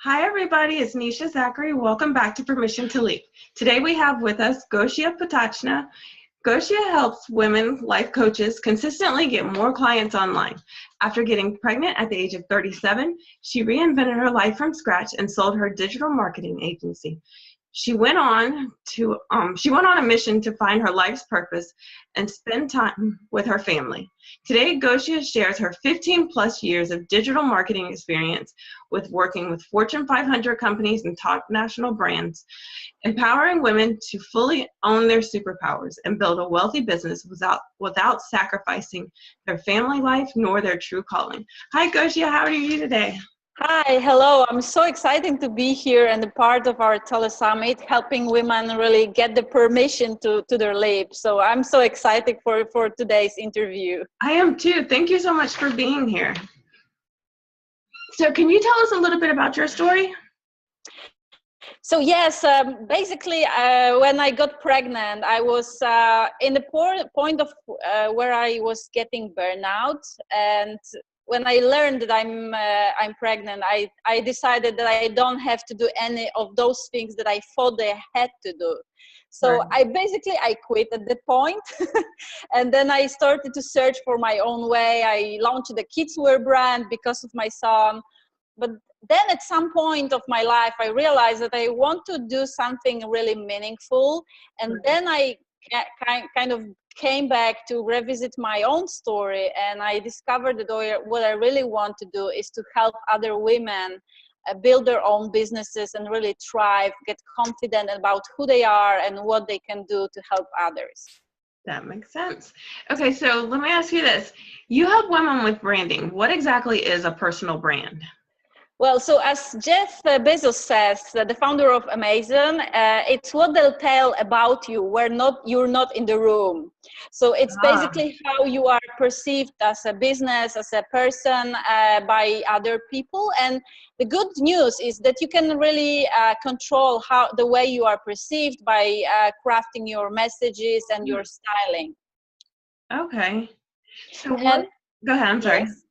Hi, everybody. It's Nisha Zachary. Welcome back to Permission to Leap. Today we have with us Gosia. Gosia helps women life coaches consistently get more clients online. After getting pregnant at the age of 37, she reinvented her life from scratch and sold her digital marketing agency. She went on a mission to find her life's purpose and spend time with her family. Today, Gosia shares her 15 plus years of digital marketing experience with working with Fortune 500 companies and top national brands, empowering women to fully own their superpowers and build a wealthy business without sacrificing their family life nor their true calling. Hi, Gosia. How are you today? Hi, hello. I'm so excited to be here and a part of our telesummit, helping women really get the permission to their leap. So I'm so excited for today's interview. I am too. Thank you so much for being here. So can you tell us a little bit about your story? So yes, basically, when I got pregnant, I was in the point of where I was getting burnout, and when I learned that I'm pregnant, I decided that I don't have to do any of those things that I thought I had to do. So Right. I quit at that point, and then I started to search for my own way. I launched the kidswear brand because of my son, but then at some point of my life, I realized that I want to do something really meaningful, and then I kind of came back to revisit my own story, and I discovered that what I really want to do is to help other women build their own businesses and really thrive, get confident about who they are and what they can do to help others. That makes sense. Okay, so let me ask you this. You help women with branding. What exactly is a personal brand? Well, so as Jeff Bezos says, the founder of Amazon, it's what they'll tell about you where you're not in the room. So it's basically how you are perceived as a business, as a person by other people. And the good news is that you can really control the way you are perceived by crafting your messages and your styling. Okay. So And go ahead, I'm sorry. yes.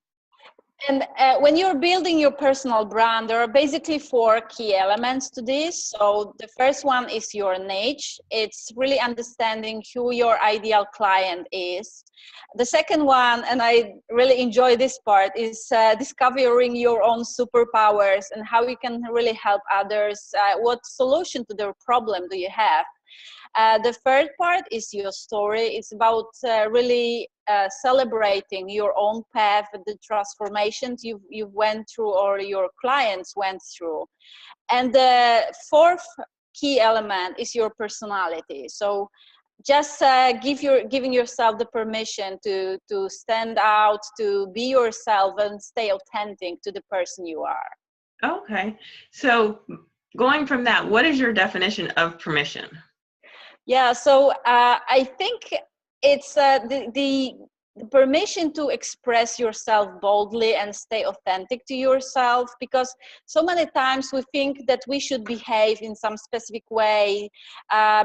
And when you're building your personal brand, there are basically 4 key elements to this. So the first one is your niche. It's really understanding who your ideal client is. The second one, and I really enjoy this part, is discovering your own superpowers and how you can really help others. What solution to their problem do you have? The third part is your story. It's about really celebrating your own path, the transformations you've went through or your clients went through. And the fourth key element is your personality. So just giving yourself the permission to stand out, to be yourself and stay authentic to the person you are. Okay. So going from that, what is your definition of permission? Yeah, so I think it's the permission to express yourself boldly and stay authentic to yourself, because so many times we think that we should behave in some specific way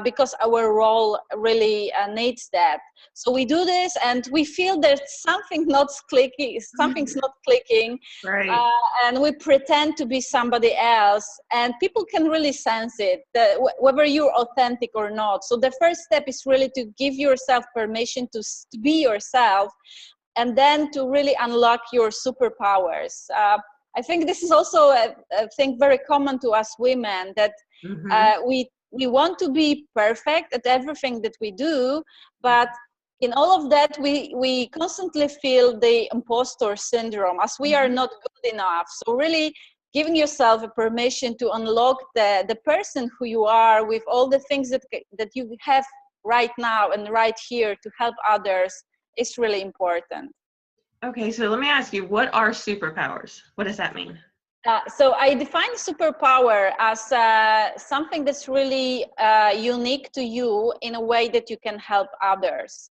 because our role really needs that. So we do this and we feel that something's not clicking, Right. and we pretend to be somebody else, and people can really sense it, whether you're authentic or not. So the first step is really to give yourself permission to be yourself, and then to really unlock your superpowers. I think this is also a thing very common to us women, that we want to be perfect at everything that we do, but in all of that, we constantly feel the imposter syndrome, as we are not good enough. So really giving yourself a permission to unlock the person who you are with all the things that you have right now and right here to help others is really important. Okay, so let me ask you, what are superpowers? What does that mean? So I define superpower as something that's really unique to you in a way that you can help others.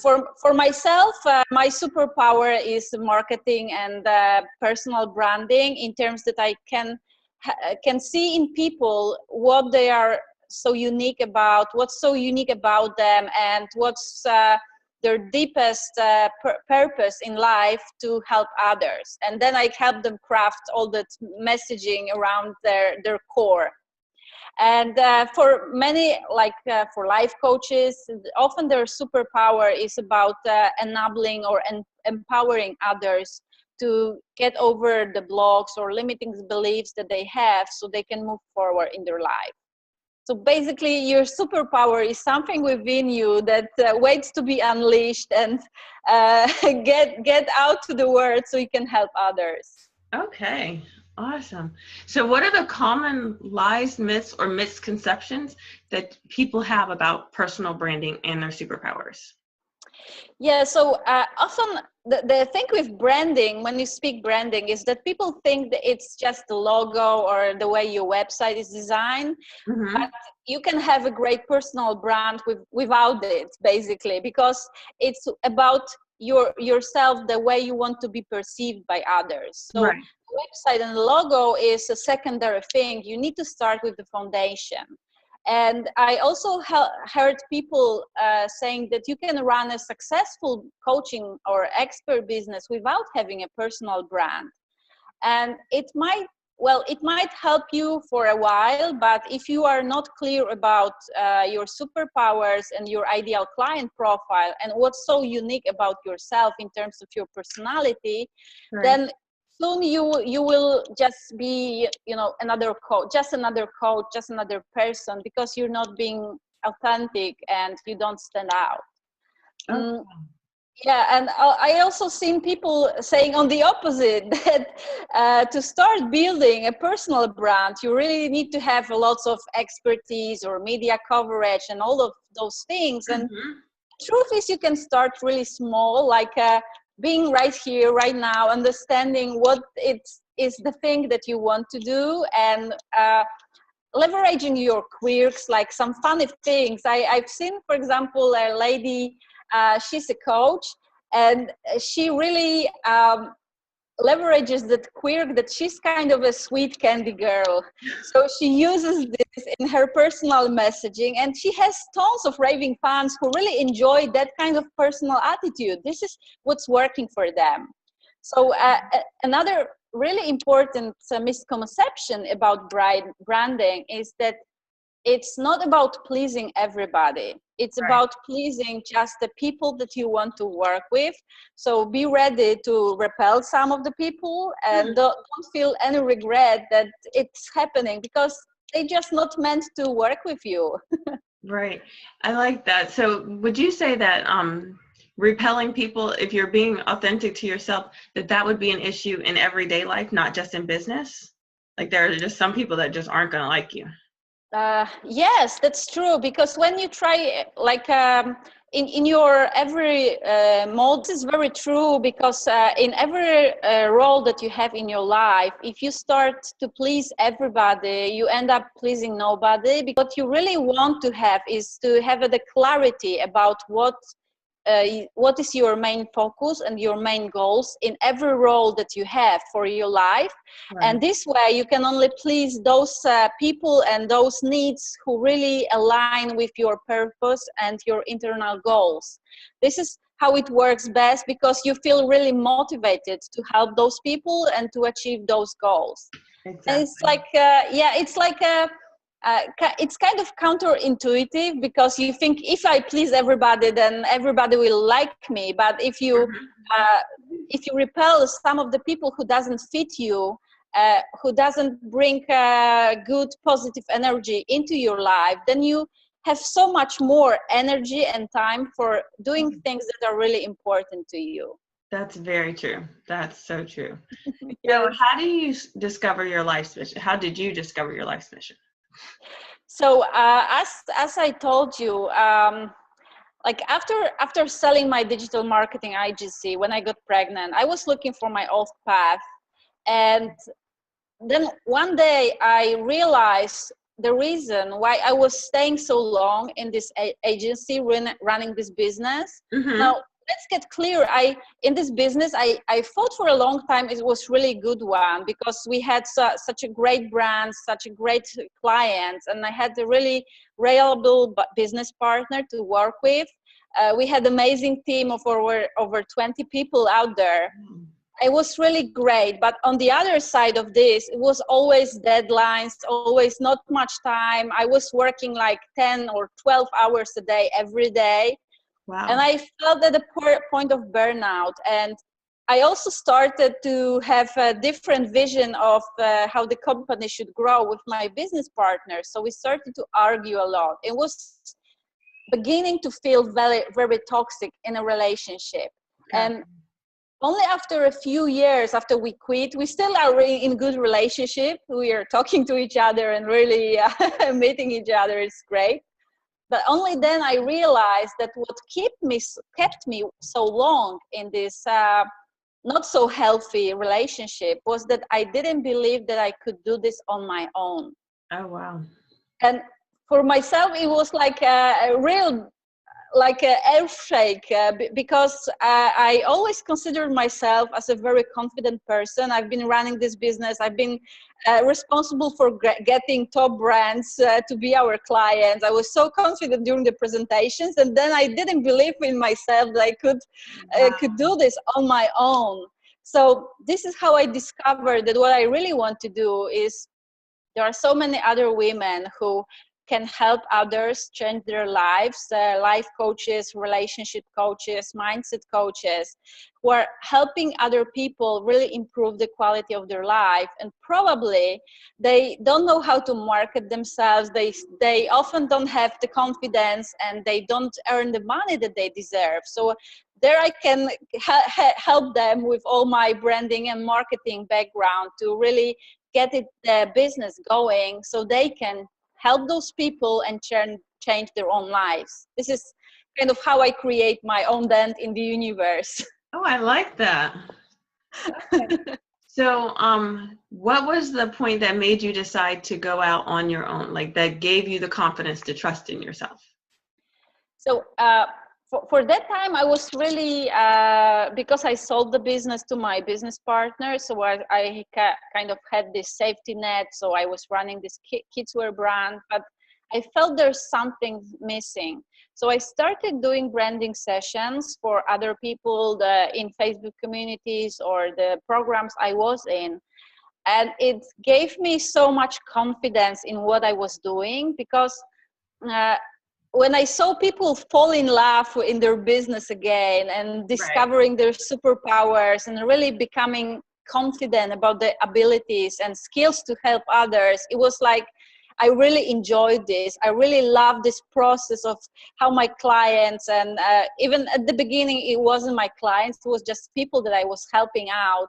For myself, my superpower is marketing and personal branding, in terms that I can see in people what they are so unique about, what's so unique about them, and what's their deepest purpose in life to help others. And then I help them craft all that messaging around their core. And for many, like for life coaches, often their superpower is about enabling or empowering others to get over the blocks or limiting beliefs that they have so they can move forward in their life. So basically, your superpower is something within you that waits to be unleashed and get out to the world so you can help others. Okay, awesome. So what are the common lies, myths, or misconceptions that people have about personal branding and their superpowers? Yeah, so often the thing with branding, when you speak branding, is that people think that it's just the logo or the way your website is designed. Mm-hmm. But you can have a great personal brand without it, basically, because it's about yourself, the way you want to be perceived by others. So Right. the website and the logo is a secondary thing. You need to start with the foundation. And I also heard people saying that you can run a successful coaching or expert business without having a personal brand. And it might help you for a while, but if you are not clear about your superpowers and your ideal client profile and what's so unique about yourself in terms of your personality, Right. then soon you will just be, another coach, just another person, because you're not being authentic and you don't stand out. Oh. Yeah, and I also seen people saying on the opposite, that to start building a personal brand, you really need to have lots of expertise or media coverage and all of those things. And Mm-hmm. the truth is, you can start really small, like being right here, right now, understanding what it is the thing that you want to do, and leveraging your quirks, like some funny things. I've seen, for example, a lady, she's a coach, and she really leverages that quirk that she's kind of a sweet candy girl. So she uses this in her personal messaging, and she has tons of raving fans who really enjoy that kind of personal attitude. This is what's working for them. So another really important misconception about branding is that it's not about pleasing everybody. It's Right. about pleasing just the people that you want to work with. So be ready to repel some of the people, and don't feel any regret that it's happening, because they're just not meant to work with you. Right. I like that. So would you say that repelling people, if you're being authentic to yourself, that would be an issue in everyday life, not just in business? Like there are just some people that just aren't going to like you. Yes, that's true. Because when you try, like in your every mode, this is very true. Because in every role that you have in your life, if you start to please everybody, you end up pleasing nobody. Because what you really want to have is to have the clarity about what is your main focus and your main goals in every role that you have for your life. Right. And this way you can only please those people and those needs who really align with your purpose and your internal goals. This is how it works best, because you feel really motivated to help those people and to achieve those goals. Exactly. And it's like it's kind of counterintuitive, because you think if I please everybody, then everybody will like me. But if you repel some of the people who doesn't fit you, who doesn't bring good positive energy into your life, then you have so much more energy and time for doing things that are really important to you. That's very true. That's so true. Yes. So how do you discover your life's mission? How did you discover your life's mission? So as I told you, like after selling my digital marketing agency, when I got pregnant, I was looking for my old path. And then one day I realized the reason why I was staying so long in this agency, running this business. Mm-hmm. Now, let's get clear. In this business, I thought for a long time it was really good one, because we had such a great brand, such a great clients, and I had a really reliable business partner to work with. We had amazing team of over 20 people out there. It was really great, but on the other side of this, it was always deadlines, always not much time. I was working like 10 or 12 hours a day every day. Wow. And I felt at a point of burnout. And I also started to have a different vision of how the company should grow with my business partners. So we started to argue a lot. It was beginning to feel very, very toxic in a relationship. Okay. And only after a few years after we quit, we still are in good relationship. We are talking to each other and really meeting each other. It's great. But only then I realized that what kept me so long in this not so healthy relationship was that I didn't believe that I could do this on my own. Oh, wow. And for myself, it was like a real earthquake because I always considered myself as a very confident person. I've been running this business. I've been responsible for getting top brands to be our clients. I was so confident during the presentations, and then I didn't believe in myself that I could do this on my own. So this is how I discovered that what I really want to do is there are so many other women who can help others change their lives, life coaches, relationship coaches, mindset coaches, who are helping other people really improve the quality of their life. And probably they don't know how to market themselves. They often don't have the confidence, and they don't earn the money that they deserve. So there I can help them with all my branding and marketing background to really get the business going so they can help those people and change their own lives. This is kind of how I create my own dent in the universe. Oh, I like that. Okay. So, what was the point that made you decide to go out on your own? Like that gave you the confidence to trust in yourself? So, for that time, I was really, because I sold the business to my business partner, so I kind of had this safety net, so I was running this kidswear brand, but I felt there's something missing. So I started doing branding sessions for other people in Facebook communities or the programs I was in. And it gave me so much confidence in what I was doing, because when I saw people fall in love in their business again and discovering their superpowers and really becoming confident about their abilities and skills to help others, it was like I really enjoyed this. I really loved this process of how my clients, and even at the beginning, it wasn't my clients, it was just people that I was helping out,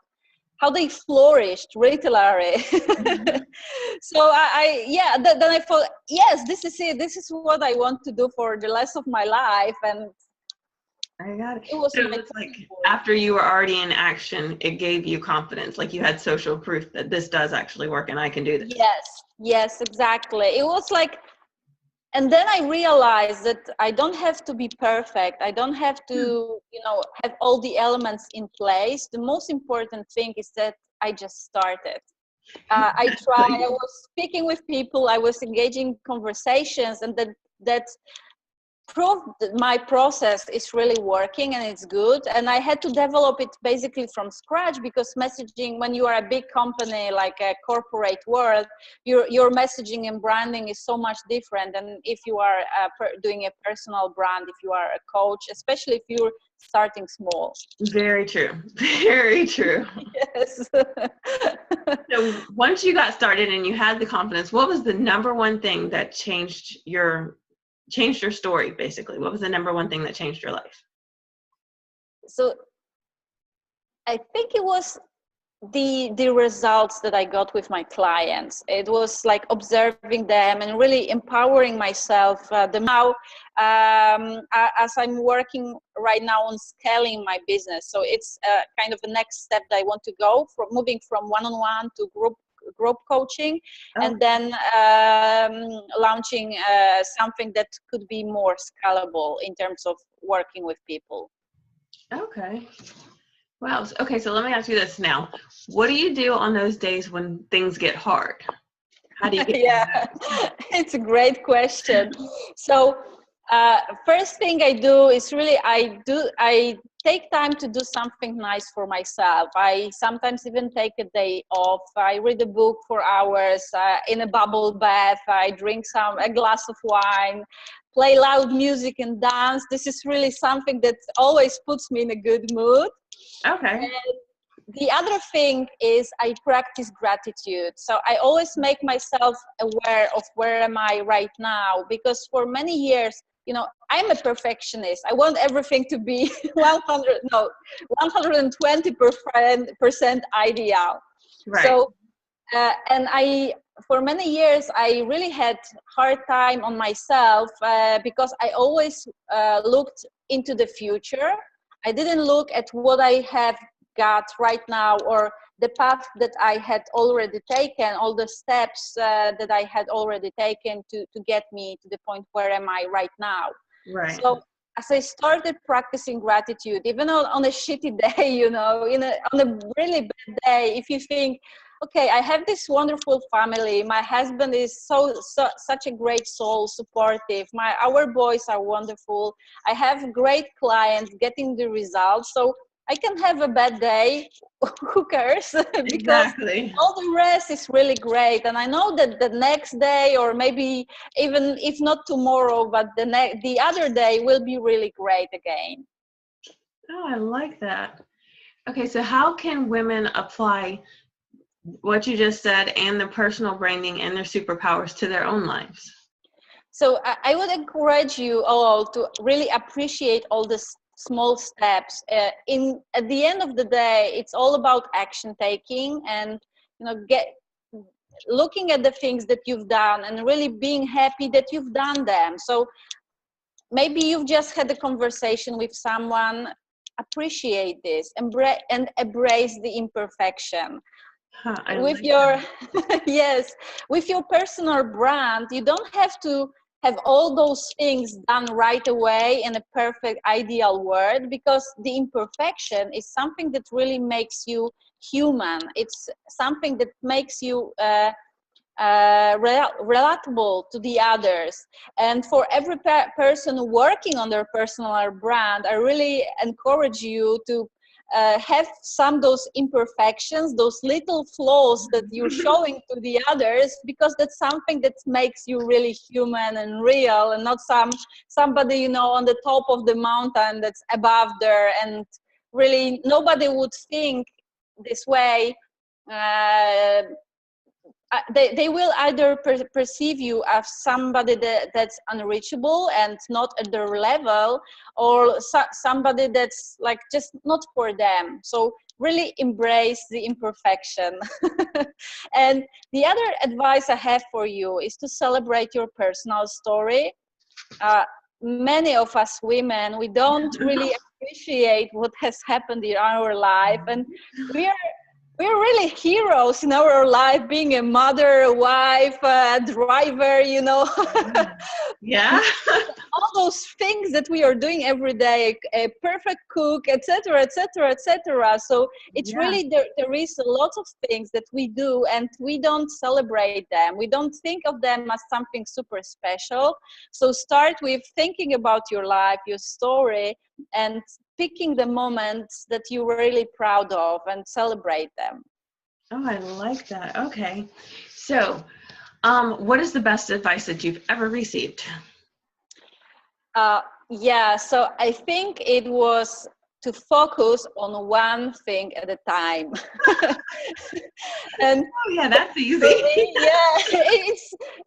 how they flourished regularly. So then I thought, yes, this is it. This is what I want to do for the rest of my life. And I got it. It was So it's like after you were already in action, it gave you confidence. Like you had social proof that this does actually work and I can do this. Yes, exactly. It was like, and then I realized that I don't have to be perfect. I don't have to, have all the elements in place. The most important thing is that I just started. I was speaking with people, I was engaging conversations, and that proved that my process is really working and it's good. And I had to develop it basically from scratch, because messaging, when you are a big company like a corporate world, your messaging and branding is so much different than if you are doing a personal brand, if you are a coach, especially if you're starting small. Very true. Very true. Yes. So once you got started and you had the confidence, what was the number one thing that changed your story, basically? What was the number one thing that changed your life? So I think it was the results that I got with my clients. It was like observing them and really empowering myself. Now, as I'm working right now on scaling my business, so it's kind of the next step that I want to go from, moving from one-on-one to group coaching, and then launching something that could be more scalable in terms of working with people. Okay. Wow. Okay, so let me ask you this now. What do you do on those days when things get hard? How do you get It's a great question. So First thing I do is really I take time to do something nice for myself. I sometimes even take a day off. I read a book for hours in a bubble bath. I drink a glass of wine, play loud music and dance. This is really something that always puts me in a good mood. Okay. And the other thing is I practice gratitude. So I always make myself aware of where am I right now, because for many years, you know, I'm a perfectionist. I want everything to be 120% ideal. Right. So, and for many years, I really had hard time on myself because I always looked into the future. I didn't look at what I have got right now, or the path that I had already taken, all the steps that I had already taken to get me to the point where am I right now. Right. So as I started practicing gratitude, even on a shitty day, you know, on a really bad day, if you think, okay, I have this wonderful family. My husband is such a great soul, supportive. Our boys are wonderful. I have great clients getting the results. So I can have a bad day. Who cares? Because Exactly. all the rest is really great. And I know that the next day, or maybe even if not tomorrow, but the other day will be really great again. Oh, I like that. Okay, so how can women apply what you just said and the personal branding and their superpowers to their own lives? So I would encourage you all to really appreciate all the small steps. At the end of the day, it's all about action taking, and you know, looking at the things that you've done and really being happy that you've done them. So maybe you've just had a conversation with someone. Appreciate this, embrace the imperfection. Huh, I With like your that. yes, with your personal brand, you don't have to have all those things done right away in a perfect ideal world, because the imperfection is something that really makes you human. It's something that makes you relatable to the others. And for every person working on their personal brand, I really encourage you to have those imperfections, those little flaws that you're showing to the others, because that's something that makes you really human and real, and not somebody, you know, on the top of the mountain that's above there, and really nobody would think this way. uh, they will either perceive you as somebody that's unreachable and not at their level, or somebody that's like just not for them. So really embrace the imperfection. And the other advice I have for you is to celebrate your personal story. uh, Many of us women, we don't really appreciate what has happened in our life, and we are we're really heroes in our life, being a mother, a wife, a driver, you know. Yeah. All those things that we are doing every day, a perfect cook, etc., etc., etc. So it's Yeah. really, there is a lot of things that we do and we don't celebrate them. We don't think of them as something super special. So start with thinking about your life, your story, and picking the moments that you're really proud of and celebrate them. Oh, I like that. Okay. So, what is the best advice that you've ever received? Uh, yeah, so I think it was to focus on one thing at a time. And Oh, yeah, that's for easy. me, yeah,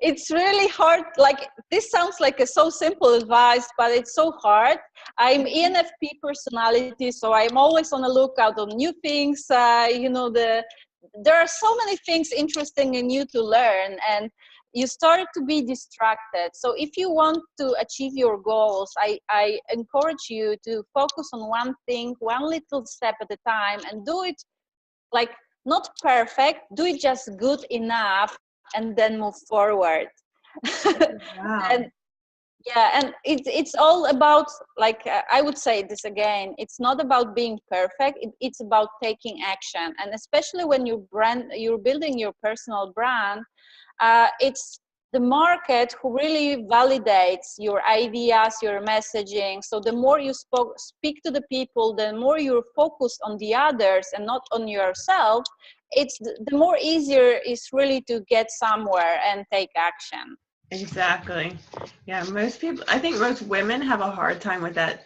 it's really hard. Like, this sounds like a so simple advice, but it's so hard. I'm ENFP personality, so I'm always on the lookout on new things. You know, there are so many things interesting and new to learn, and you start to be distracted. So if you want to achieve your goals, I encourage you to focus on one thing, one little step at a time, and do it like not perfect, do it just good enough, and then move forward. Wow. And yeah, and it's all about, like, I would say this again, it's not about being perfect, it's about taking action. And especially when you're building your personal brand, it's the market who really validates your ideas, your messaging. So the more you speak to the people, the more you're focused on the others and not on yourself, it's the more easier is really to get somewhere and take action. Exactly. Yeah, most people, I think most women have a hard time with that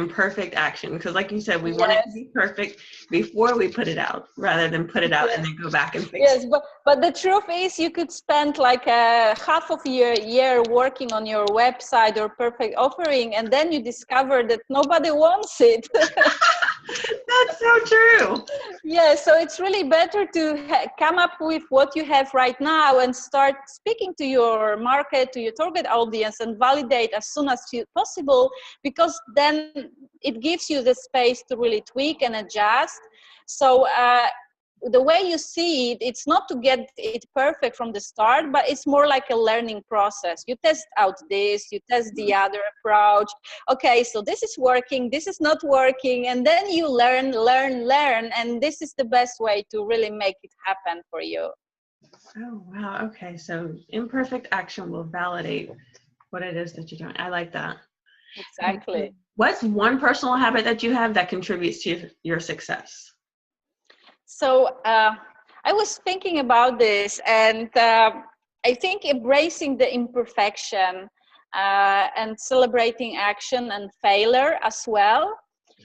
imperfect action, because like you said, we want it to be perfect before we put it out rather than put it out and then go back and fix it. But the truth is, you could spend like a half of your year working on your website or perfect offering, and then you discover that nobody wants it. That's so true. Yeah, so it's really better to come up with what you have right now and start speaking to your market, to your target audience, and validate as soon as possible, because then it gives you the space to really tweak and adjust. So the way you see it, it's not to get it perfect from the start, but it's more like a learning process. You test out this, you test the other approach. Okay, so this is working, this is not working, and then you learn, and this is the best way to really make it happen for you. Oh, wow. Okay, so imperfect action will validate what it is that you're doing. I like that. Exactly. What's one personal habit that you have that contributes to your success? So I was thinking about this, and I think embracing the imperfection and celebrating action and failure as well.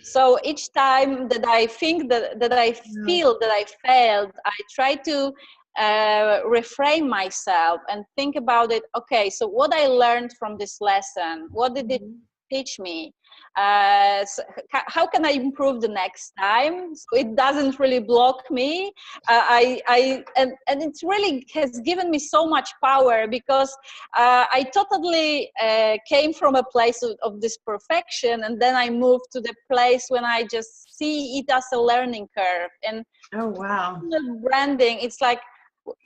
So each time that I think that I feel that I failed, I try to reframe myself and think about it. Okay, so what I learned from this lesson, what did it teach me? So how can I improve the next time so it doesn't really block me? And it really has given me so much power, because I totally came from a place of this perfection, and then I moved to the place when I just see it as a learning curve. And oh, wow, branding, it's like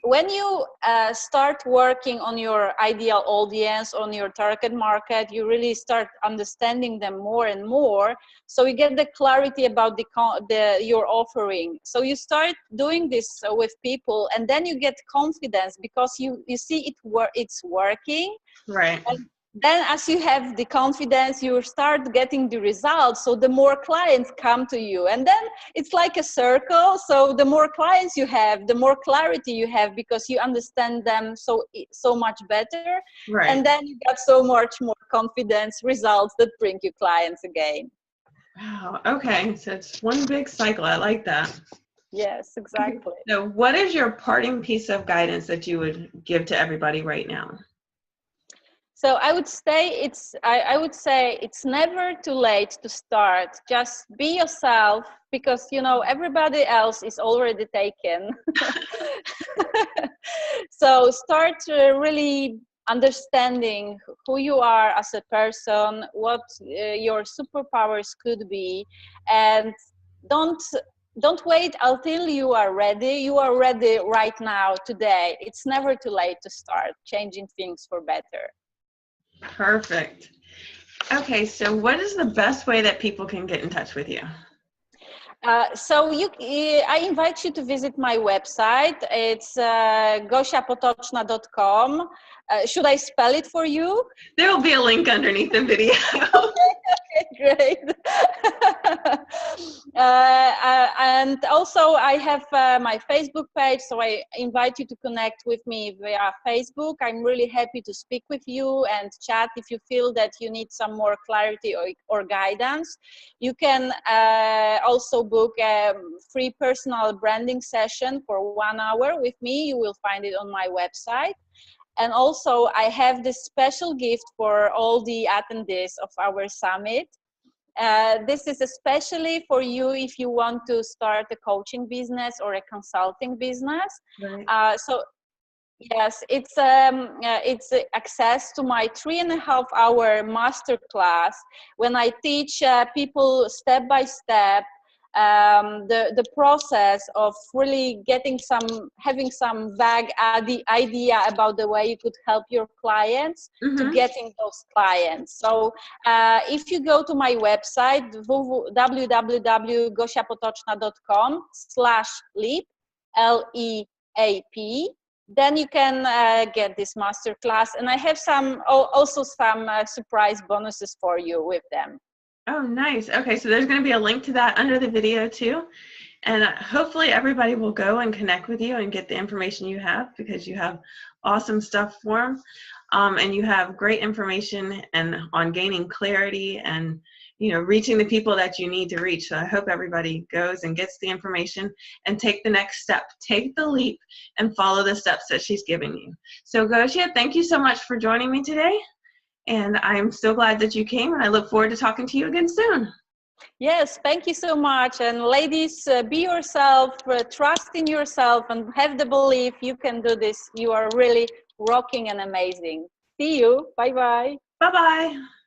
when you start working on your ideal audience, on your target market, you really start understanding them more and more. So you get the clarity about your offering. So you start doing this with people, and then you get confidence because you see it's working. right. And then as you have the confidence, you start getting the results. So the more clients come to you, and then it's like a circle. So the more clients you have, the more clarity you have, because you understand them so much better. Right. And then you got so much more confidence, results that bring you clients again. Wow. Okay. So it's one big cycle. I like that. Yes, exactly. So what is your parting piece of guidance that you would give to everybody right now? So I would say I would say it's never too late to start. Just be yourself, because everybody else is already taken. So start really understanding who you are as a person, what your superpowers could be, and don't wait until you are ready. You are ready right now, today. It's never too late to start changing things for better. Perfect. Okay, so what is the best way that people can get in touch with you? I invite you to visit my website. It's gosiapotoczna.com. Should I spell it for you? There will be a link underneath the video. Okay, great. And also I have my Facebook page, so I invite you to connect with me via Facebook. I'm really happy to speak with you and chat if you feel that you need some more clarity or guidance. You can also book a free personal branding session for 1 hour with me. You will find it on my website. And also I have this special gift for all the attendees of our summit. This is especially for you if you want to start a coaching business or a consulting business. Right. So yes, it's access to my 3.5-hour masterclass when I teach people step by step the process of really having some vague idea about the way you could help your clients to getting those clients. So if you go to my website, www.gosiapotoczna.com/leap, LEAP, then you can get this masterclass. And I have also some surprise bonuses for you with them. Oh, nice. Okay, so there's going to be a link to that under the video too. And hopefully everybody will go and connect with you and get the information you have, because you have awesome stuff for them. And you have great information and on gaining clarity and, you know, reaching the people that you need to reach. So I hope everybody goes and gets the information and take the next step. Take the leap and follow the steps that she's giving you. So Gosia, thank you so much for joining me today. And I'm so glad that you came, and I look forward to talking to you again soon. Yes, thank you so much. And ladies, be yourself, trust in yourself, and have the belief you can do this. You are really rocking and amazing. See you. Bye-bye. Bye-bye.